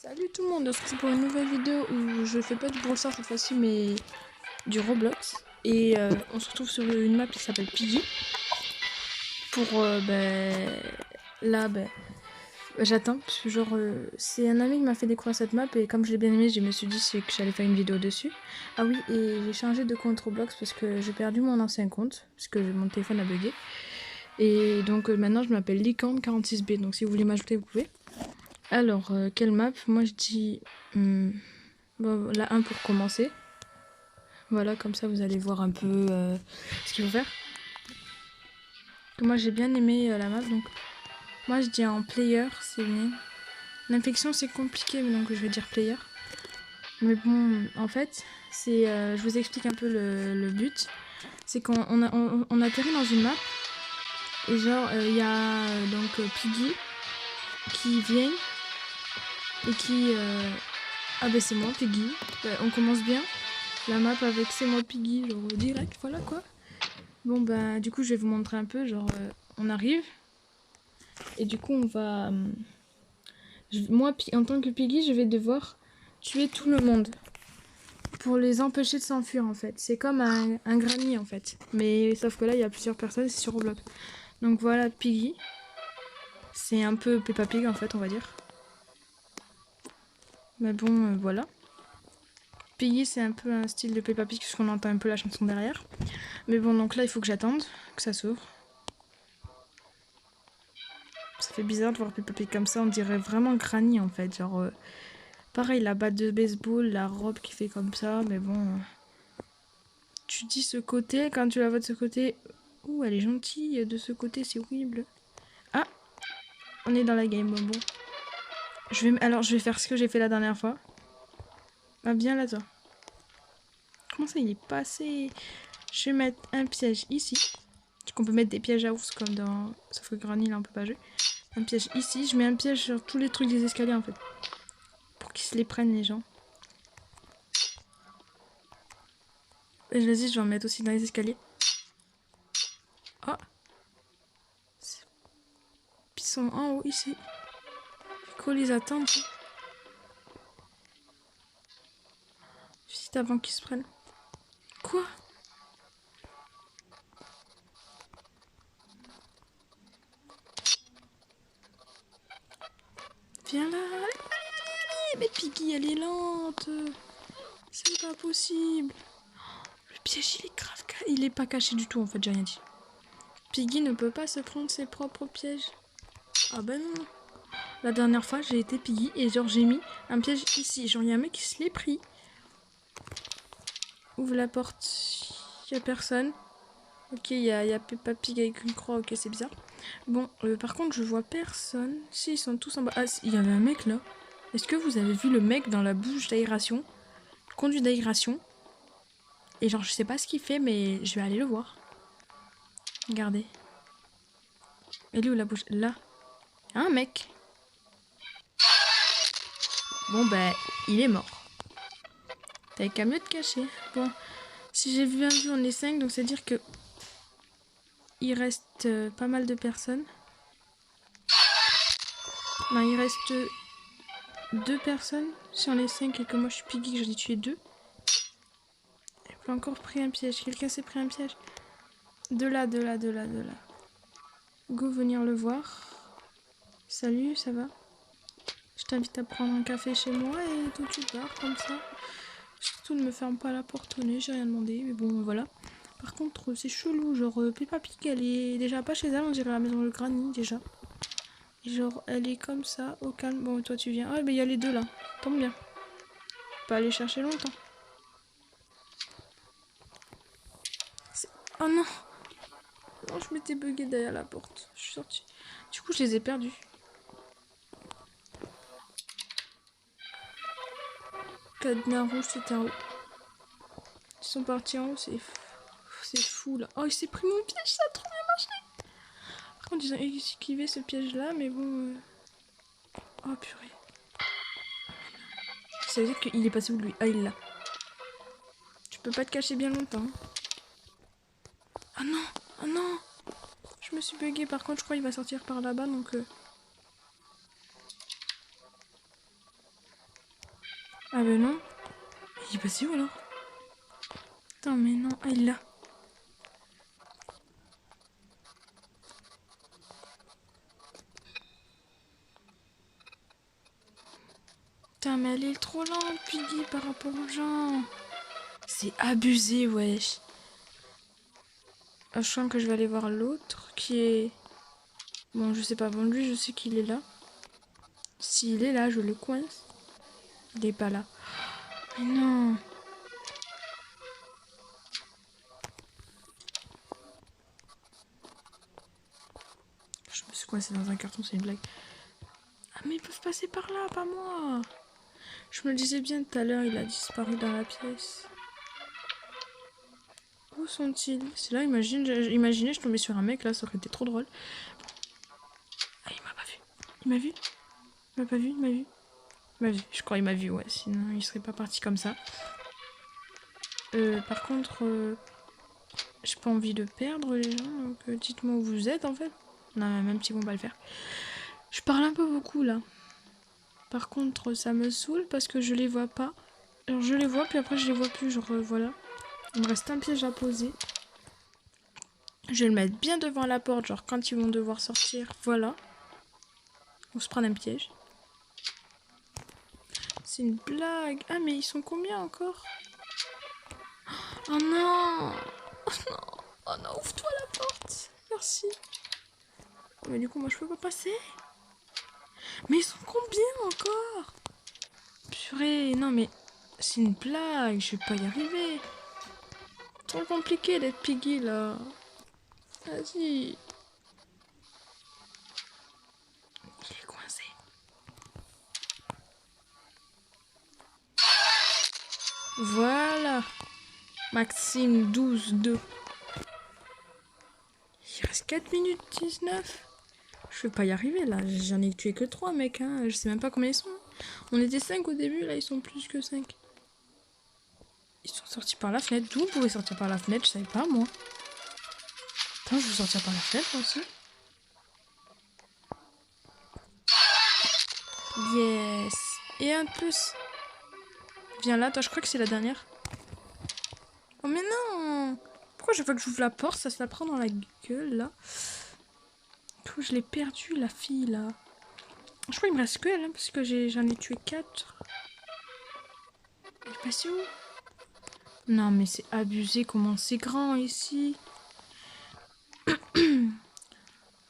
Salut tout le monde, on se retrouve pour une nouvelle vidéo où je fais pas du Brawl Stars cette fois-ci mais du Roblox. Et on se retrouve sur une map qui s'appelle Piggy. Pour là j'attends parce que genre c'est un ami qui m'a fait découvrir cette map et comme je l'ai bien aimé je me suis dit que j'allais faire une vidéo dessus. Ah oui, et j'ai changé de compte Roblox parce que j'ai perdu mon ancien compte parce que mon téléphone a bugué. Et donc maintenant je m'appelle Licorne46B, donc si vous voulez m'ajouter vous pouvez. Alors, quelle map? Moi je dis bon, la 1 pour commencer. Voilà, comme ça vous allez voir un peu ce qu'il faut faire. Moi j'ai bien aimé la map, donc moi je dis en player, c'est bien. L'infection c'est compliqué, donc je vais dire player. Mais bon, en fait, c'est, je vous explique un peu le but. C'est qu'on atterrit dans une map, et genre il y a donc Piggy qui vient et qui... Ah ben c'est moi Piggy, on commence bien la map avec c'est moi Piggy, genre direct, voilà quoi. Bon bah du coup je vais vous montrer un peu, genre on arrive et du coup on va... moi en tant que Piggy je vais devoir tuer tout le monde pour les empêcher de s'enfuir en fait. C'est comme un granny en fait, mais sauf que là il y a plusieurs personnes, c'est sur Roblox. Donc voilà Piggy, c'est un peu Peppa Pig en fait on va dire. Mais bon voilà. Piggy c'est un peu un style de Peppa Pig parce qu'on entend un peu la chanson derrière. Mais bon donc là il faut que j'attende que ça s'ouvre. Ça fait bizarre de voir Peppa Pig comme ça, on dirait vraiment Granny en fait, genre pareil la batte de baseball, la robe qui fait comme ça, mais bon, tu dis ce côté, quand tu la vois de ce côté, ouh elle est gentille, de ce côté c'est horrible. Ah, on est dans la game, bon. Alors je vais faire ce que j'ai fait la dernière fois. Ah bien là toi. Comment ça il est passé? Je vais mettre un piège ici. Parce qu'on peut mettre des pièges à ours comme dans... Sauf que Granny là on peut pas jouer. Un piège ici, je mets un piège sur tous les trucs des escaliers en fait. Pour qu'ils se les prennent les gens. Et vas-y, je vais en mettre aussi dans les escaliers. Oh, ils sont en haut ici. Faut les attendre. Vite avant qu'ils se prennent. Quoi? Viens là. Mais Piggy, elle est lente. C'est pas possible. Le piège, il est grave. Il est pas caché du tout, en fait, j'ai rien dit. Piggy ne peut pas se prendre ses propres pièges. Ah ben non. La dernière fois, j'ai été Piggy et genre j'ai mis un piège ici. Genre, il y a un mec qui se l'est pris. Ouvre la porte. Il y a personne. Ok, il y a Peppa Pig avec une croix. Ok, c'est bizarre. Bon, par contre, je vois personne. Si, ils sont tous en bas. Ah, il y avait un mec là. Est-ce que vous avez vu le mec dans la bouche d'aération? Le conduit d'aération. Et genre, je sais pas ce qu'il fait, mais je vais aller le voir. Regardez. Elle est où la bouche? Là. Un mec. Bon, bah, il est mort. T'avais qu'à mieux te cacher. Bon, si j'ai bien vu, on est 5, donc c'est dire que il reste pas mal de personnes. Non, il reste 2 personnes. Si on est 5 et que moi je suis Piggy, que j'en ai tué 2. J'ai encore pris un piège. Quelqu'un s'est pris un piège. De là. Go venir le voir. Salut, ça va? Je t'invite à prendre un café chez moi et tout tu pars comme ça. Surtout ne me ferme pas la porte au nez, j'ai rien demandé, mais bon voilà. Par contre c'est chelou, genre Peppa Pig elle est déjà pas chez elle, on dirait la maison de Granny déjà. Et genre elle est comme ça, au calme. Bon toi tu viens. Ah ben il y a les deux là, tombe bien. Pas aller chercher longtemps. Oh non! Non, je m'étais bugué derrière la porte. Je suis sortie. Du coup je les ai perdus. Cadenas rouge c'était en haut. Ils sont partis en haut, c'est fou là. Oh il s'est pris mon piège, ça a trop bien marché! Par contre, ils ont esquivé ce piège-là, mais bon... Oh, purée. Ça veut dire qu'il est passé où, lui? Ah, il l'a. Tu peux pas te cacher bien longtemps. Ah non! Ah non! Je me suis bugué. Par contre, je crois qu'il va sortir par là-bas, donc... Ah ben non. Il est passé où alors? Attends, mais non. Ah, il est là. Putain, mais elle est trop lente, Piggy, par rapport aux gens. C'est abusé, wesh. Ah, je sens que je vais aller voir l'autre qui est... Bon, je sais pas. Bon, lui, je sais qu'il est là. S'il est là, je le coince. Il est pas là. Mais non. Je me suis coincée dans un carton, c'est une blague. Ah, mais ils peuvent passer par là, pas moi. Je me le disais bien tout à l'heure, il a disparu dans la pièce. Où sont-ils? C'est là, imaginez, je tombais sur un mec, là, ça aurait été trop drôle. Ah, il m'a pas vu. Il m'a vu? Il m'a pas vu, il m'a vu. Il m'a vu, je crois qu'il m'a vu, ouais, sinon il serait pas parti comme ça. Par contre, j'ai pas envie de perdre les gens, donc dites-moi où vous êtes, en fait. Non, même si on va le faire. Je parle un peu beaucoup, là. Par contre, ça me saoule parce que je les vois pas. Alors, je les vois, puis après, je les vois plus, genre, voilà. Il me reste un piège à poser. Je vais le mettre bien devant la porte, genre quand ils vont devoir sortir. Voilà. On se prend un piège. C'est une blague. Ah, mais ils sont combien encore? Oh non! Oh non! Oh non, ouvre-toi la porte! Merci. Mais du coup, moi, je peux pas passer. Mais ils sont combien encore? Purée, non, mais c'est une blague. Je vais pas y arriver. Trop compliqué d'être Piggy là. Vas-y. Il est coincé. Voilà. Maxime 12-2. Il reste 4 minutes 19. Je vais pas y arriver là. J'en ai tué que 3 mec. Hein. Je sais même pas combien ils sont. On était 5 au début. Là ils sont plus que 5. Ils sont sortis par la fenêtre. D'où on pouvait sortir par la fenêtre? Je savais pas moi. Attends, je veux sortir par la fenêtre moi aussi. Yes. Et un de plus. Viens là. Toi je crois que c'est la dernière. Oh mais non. Pourquoi chaque fois que j'ouvre la porte ça se la prend dans la gueule là? Je l'ai perdu la fille là. Je crois qu'il me reste que elle hein, parce que j'en ai tué 4. Elle est passée où? Non mais c'est abusé comment c'est grand ici.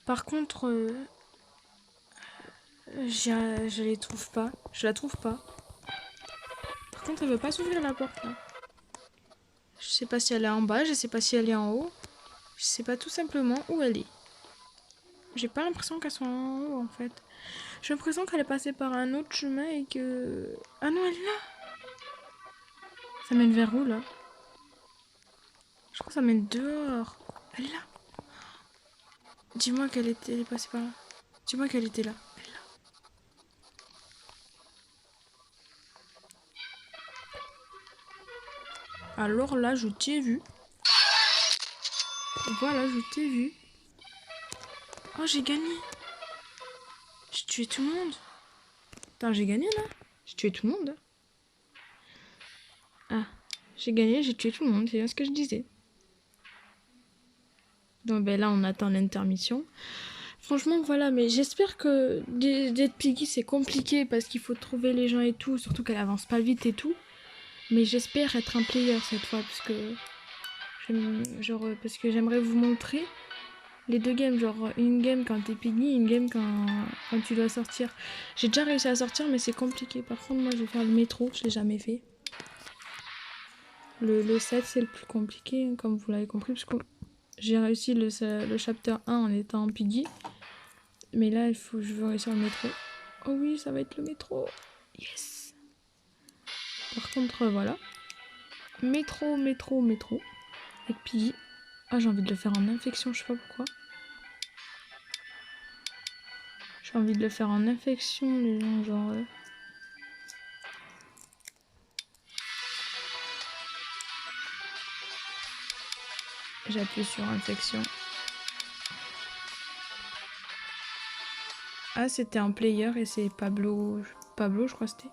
Par contre, je les trouve pas. Je la trouve pas. Par contre, elle veut pas s'ouvrir la porte là. Je sais pas si elle est en bas, je sais pas si elle est en haut. Je sais pas tout simplement où elle est. J'ai pas l'impression qu'elle soit en haut en fait. J'ai l'impression qu'elle est passée par un autre chemin et que... Ah non, elle est là. Ça mène vers où là? Je crois que ça mène dehors. Elle est là. Dis-moi qu'elle était passée par là. Dis-moi qu'elle était là. Elle est là. Alors là, je t'ai vu. Voilà, je t'ai vu. Oh, j'ai gagné. J'ai tué tout le monde. Attends, j'ai gagné là. J'ai tué tout le monde. Ah, j'ai gagné, j'ai tué tout le monde. C'est bien ce que je disais. Donc ben là, on attend l'intermission. Franchement, voilà, mais j'espère que d'être Piggy, c'est compliqué parce qu'il faut trouver les gens et tout, surtout qu'elle avance pas vite et tout. Mais j'espère être un player cette fois parce que j'aimerais vous montrer les deux games, genre une game quand t'es Piggy, une game quand tu dois sortir. J'ai déjà réussi à sortir, mais c'est compliqué. Par contre, moi, je vais faire le métro, je l'ai jamais fait. Le 7, c'est le plus compliqué, hein, comme vous l'avez compris, parce que j'ai réussi le chapter 1 en étant Piggy. Mais là, je veux réussir le métro. Oh oui, ça va être le métro. Yes. Par contre, voilà. Métro. Avec Piggy. Ah, j'ai envie de le faire en infection, je sais pas pourquoi. J'ai envie de le faire en infection, les gens, genre... J'appuie sur infection. Ah, c'était un player et c'est Pablo, je crois que c'était.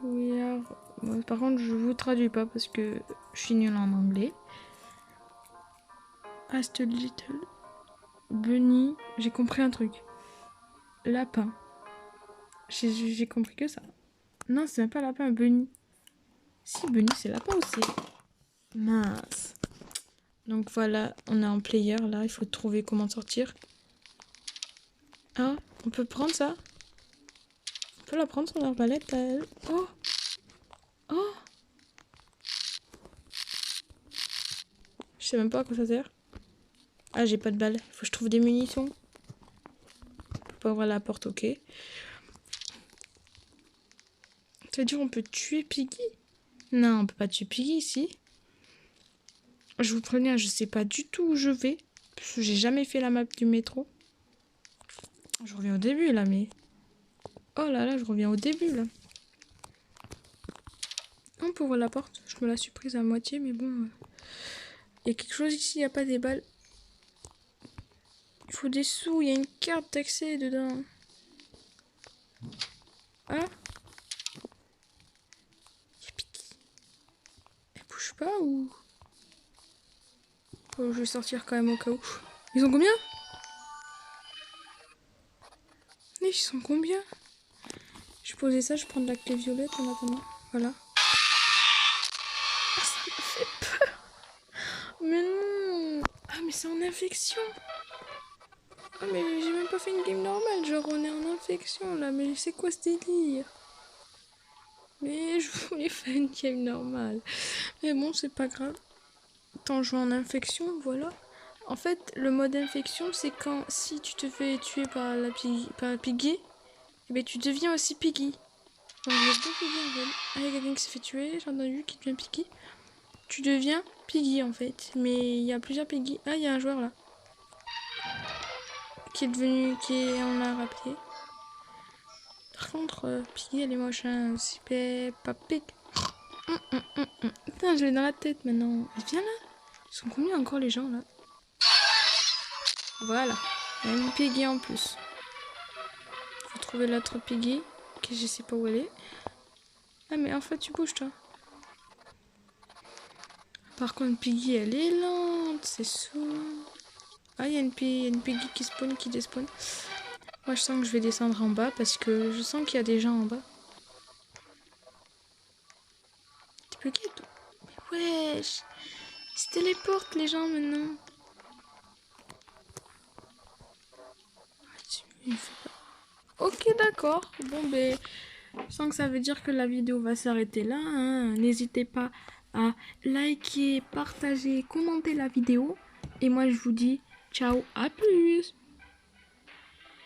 We are... Bon, par contre, je vous traduis pas parce que je suis nulle en anglais. Ast little bunny. J'ai compris un truc. Lapin. J'ai compris que ça. Non, c'est même pas lapin, bunny. Si, bunny, c'est lapin aussi. Mince. Donc voilà, on est en player là. Il faut trouver comment sortir. Ah, on peut prendre ça? On peut la prendre son arbalète là, elle. Oh! Oh! Je sais même pas à quoi ça sert. Ah, j'ai pas de balles. Faut que je trouve des munitions. On peut pas ouvrir la porte, ok. Ça veut dire on peut tuer Piggy? Non, on peut pas tuer Piggy ici. Je vous préviens, je sais pas du tout où je vais. Parce que j'ai jamais fait la map du métro. Je reviens au début là, mais... Oh là là, je reviens au début là. On peut ouvrir la porte. Je me la suis prise à moitié, mais bon... Il y a quelque chose ici, il n'y a pas des balles. Il faut des sous, il y a une carte d'accès dedans. Ah, il y a Piggy. Elle bouge pas ou... Oh, je vais sortir quand même au cas où. Ils ont combien? Mais ils sont combien? Je vais poser ça, je prends de la clé violette en attendant. Voilà. Ah, ça m'a fait peur. Mais non. Ah, mais c'est en infection. Ah, mais j'ai même pas fait une game normale. Genre, on est en infection là. Mais c'est quoi ce délire? Mais je voulais faire une game normale. Mais bon, c'est pas grave. Tant jouer en infection, voilà. En fait, le mode infection, c'est quand si tu te fais tuer par la Piggy, eh ben, tu deviens aussi Piggy. Donc, il y a deux Piggy en fait. Ah, il y a quelqu'un qui s'est fait tuer, j'ai entendu, qui devient Piggy. Tu deviens Piggy en fait. Mais il y a plusieurs Piggy. Ah, il y a un joueur là. Qui est devenu. On l'a rappelé. Par contre, Piggy, elle est moche, hein. C'est pas Pig. Putain, je l'ai dans la tête maintenant. Elle vient là. Ils sont combien encore les gens là? Voilà. Il y a une Piggy en plus. Faut trouver l'autre Piggy. Ok, je sais pas où elle est. Ah, mais en fait, tu bouges toi. Par contre, Piggy, elle est lente. C'est saoulant. Ah, il y a une Piggy qui spawn, qui despawn. Moi, je sens que je vais descendre en bas parce que je sens qu'il y a des gens en bas. Tu peux qui toi? Mais wesh! Ils se téléportent les gens maintenant. Ok, d'accord. Bon, ben, je sens que ça veut dire que la vidéo va s'arrêter là, hein. N'hésitez pas à liker, partager, commenter la vidéo. Et moi, je vous dis ciao, à plus!